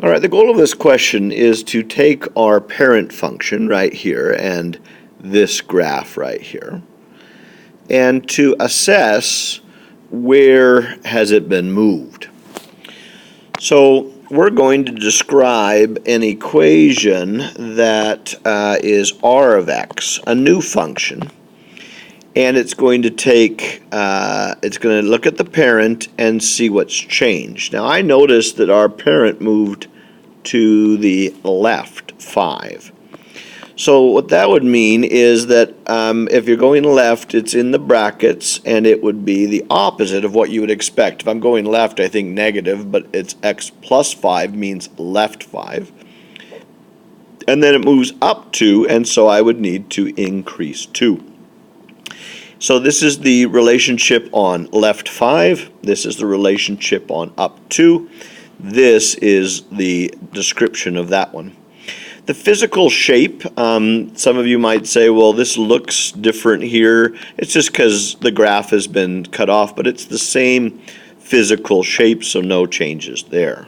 All right, the goal of this question is to take our parent function right here and this graph right here and to assess where has it been moved. So we're going to describe an equation that is r of x, a new function, and it's going to take, it's going to look at the parent and see what's changed. Now I noticed that our parent moved to the left 5. So what that would mean is that if you're going left, it's in the brackets, and it would be the opposite of what you would expect. If I'm going left, I think negative, but it's x plus 5 means left 5. And then it moves up 2, and so I would need to increase 2. So this is the relationship on left 5. This is the relationship on up 2. This is the description of that one. The physical shape, some of you might say, well, this looks different here. It's just because the graph has been cut off, but it's the same physical shape, so no changes there.